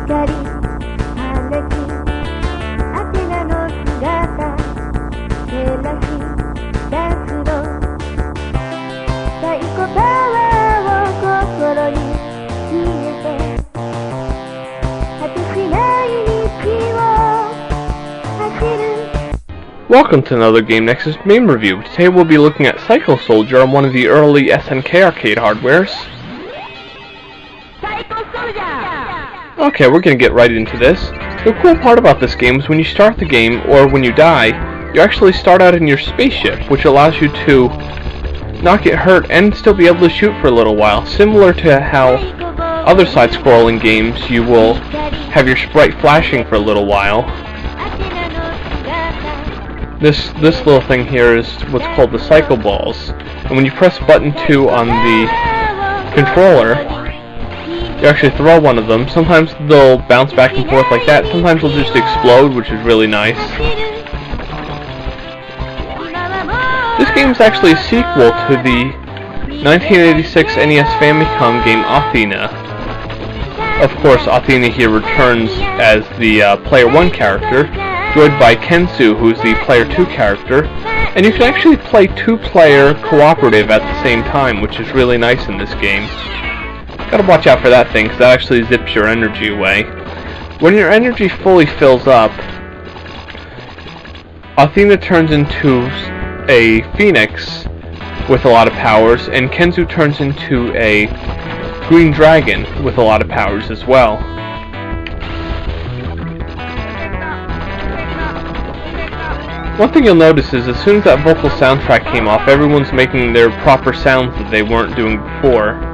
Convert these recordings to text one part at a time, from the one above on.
Welcome to another Game Nexus Mame review. Today we'll be looking at Cycle Soldier on one of the early SNK arcade hardwares. Okay, we're gonna get right into this. The cool part about this game is when you start the game, or when you die, you actually start out in your spaceship, which allows you to not get hurt and still be able to shoot for a little while, similar to how other side-scrolling games you will have your sprite flashing for a little while. This little thing here is what's called the cycle balls, and when you press button 2 on the controller, you actually throw one of them. Sometimes they'll bounce back and forth like that, sometimes they'll just explode, which is really nice. This game is actually a sequel to the 1986 NES Famicom game Athena. Of course, Athena here returns as the Player 1 character, joined by Kensu, who's the Player 2 character, and you can actually play two-player cooperative at the same time, which is really nice in this game. Gotta watch out for that thing, because that actually zips your energy away. When your energy fully fills up, Athena turns into a phoenix with a lot of powers, and Kensu turns into a green dragon with a lot of powers as well. One thing you'll notice is as soon as that vocal soundtrack came off, everyone's making their proper sounds that they weren't doing before.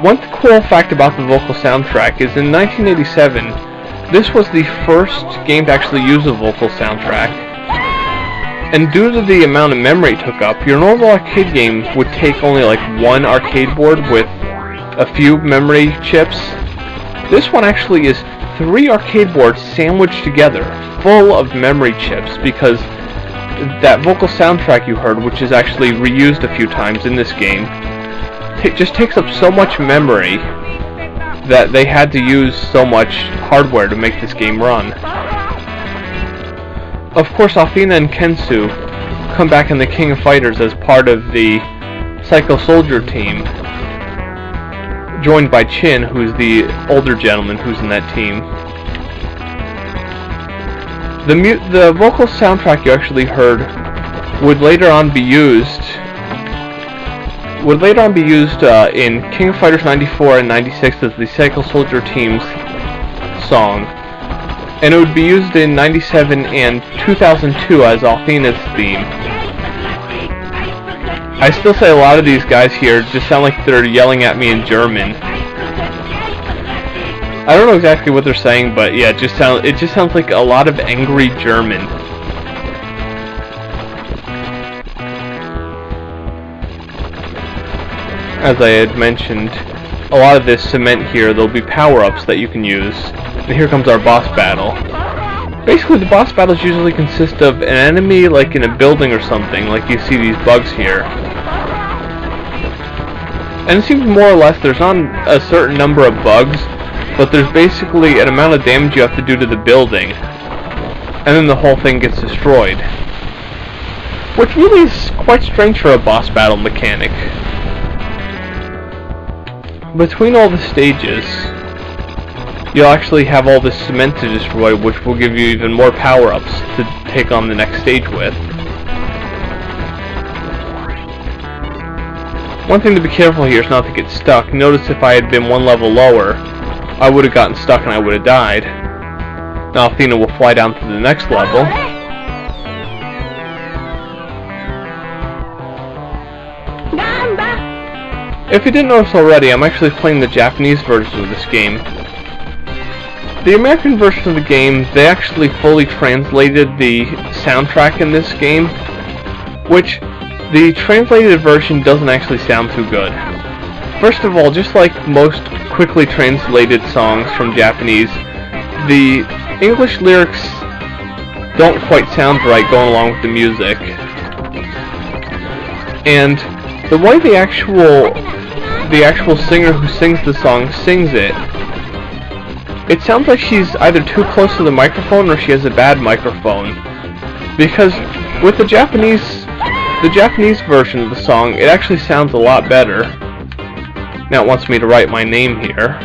One cool fact about the vocal soundtrack is in 1987, this was the first game to actually use a vocal soundtrack. And due to the amount of memory it took up, your normal arcade game would take only like one arcade board with a few memory chips. This one actually is 3 arcade boards sandwiched together, full of memory chips, because that vocal soundtrack you heard, which is actually reused a few times in this game, it just takes up so much memory that they had to use so much hardware to make this game run. Of course, Athena and Kensu come back in the King of Fighters as part of the Cycle Soldier team, joined by Chin, who's the older gentleman who's in that team. The vocal soundtrack you actually heard would later on be used in King of Fighters 94 and 96 as the Cycle Soldier team's song, and it would be used in 97 and 2002 as Athena's theme. I still say a lot of these guys here just sound like they're yelling at me in German. I don't know exactly what they're saying, but yeah, it just sounds like a lot of angry German. As I had mentioned, a lot of this cement here, there'll be power-ups that you can use. And here comes our boss battle. Basically, the boss battles usually consist of an enemy like in a building or something, like you see these bugs here. And it seems more or less there's not a certain number of bugs, but there's basically an amount of damage you have to do to the building, and then the whole thing gets destroyed. Which really is quite strange for a boss battle mechanic. Between all the stages, you'll actually have all this cement to destroy, which will give you even more power-ups to take on the next stage with. One thing to be careful here is not to get stuck. Notice if I had been one level lower, I would have gotten stuck and I would have died. Now Athena will fly down to the next level. If you didn't notice already, I'm actually playing the Japanese version of this game. The American version of the game, they actually fully translated the soundtrack in this game, which the translated version doesn't actually sound too good. First of all, just like most quickly translated songs from Japanese, the English lyrics don't quite sound right going along with the music. And the way the actual singer who sings the song sings it it sounds like she's either too close to the microphone or she has a bad microphone. Because with the Japanese version of the song, it actually sounds a lot better. Now it wants me to write my name here.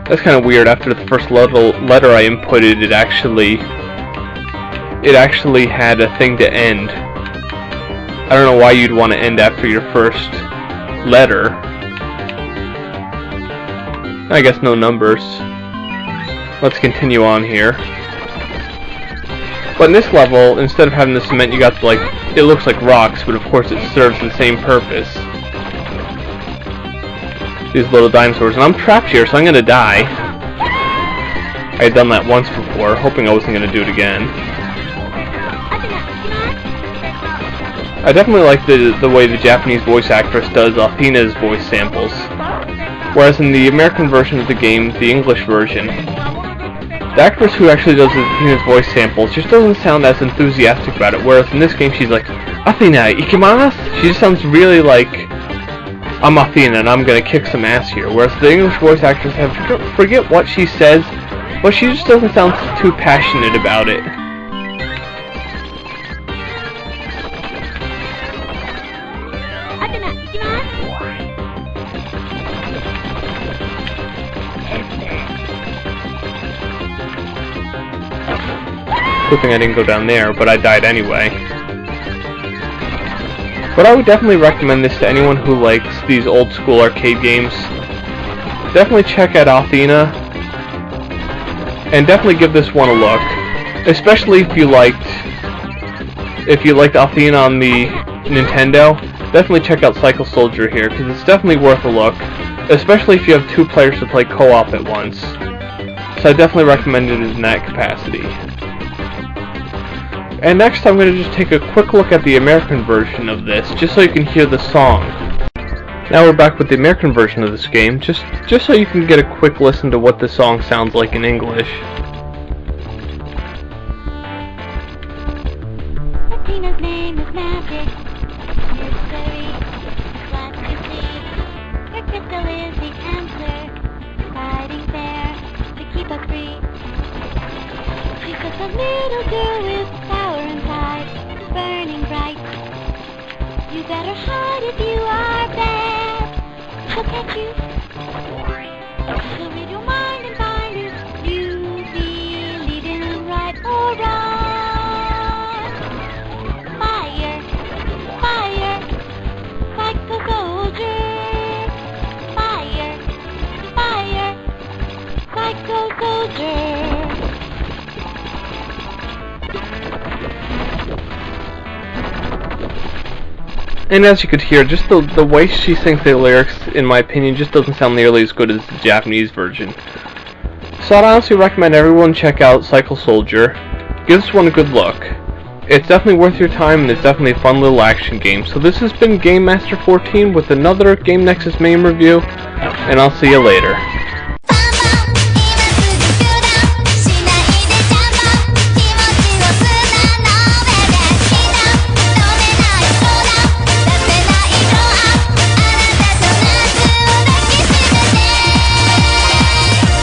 That's kind of weird. After the first letter I inputted, it actually had a thing to end. I don't know why you'd want to end after your first letter. I guess no numbers. Let's continue on here. But in this level, instead of having the cement, you got like, it looks like rocks, but of course it serves the same purpose. These little dinosaurs, and I'm trapped here, so I'm gonna die. I had done that once before, hoping I wasn't gonna do it again. I definitely like the way the Japanese voice actress does Athena's voice samples. Whereas in the American version of the game, the English version, the actress who actually does Athena's voice samples just doesn't sound as enthusiastic about it. Whereas in this game, she's like, Athena, ikimasu? She just sounds really like, I'm Athena and I'm gonna kick some ass here. Whereas the English voice actress, forget what she says, but she just doesn't sound too passionate about it. Good thing I didn't go down there, but I died anyway. But I would definitely recommend this to anyone who likes these old school arcade games. Definitely check out Athena, and definitely give this one a look. Especially if you liked Athena on the Nintendo, definitely check out Cycle Soldier here, because it's definitely worth a look. Especially if you have two players to play co-op at once. So I definitely recommend it in that capacity. And next I'm going to just take a quick look at the American version of this, just so you can hear the song. Now we're back with the American version of this game, just so you can get a quick listen to what the song sounds like in English. Athena's name is magic, mystery, glad to see. Her crystal is the answer, fighting fair to keep us free. She's just a little girl with power inside, burning bright. You better hide if you are bad. She'll catch you. She'll read your mind and find you. You believe in right or wrong. Fire, fire, Psycho Soldier. Fire, fire, Psycho Soldier. And as you could hear, just the way she sings the lyrics, in my opinion, just doesn't sound nearly as good as the Japanese version. So I'd honestly recommend everyone check out Cycle Soldier. Give this one a good look. It's definitely worth your time, and it's definitely a fun little action game. So this has been Game Master 14 with another Game Nexus Mame review, and I'll see you later.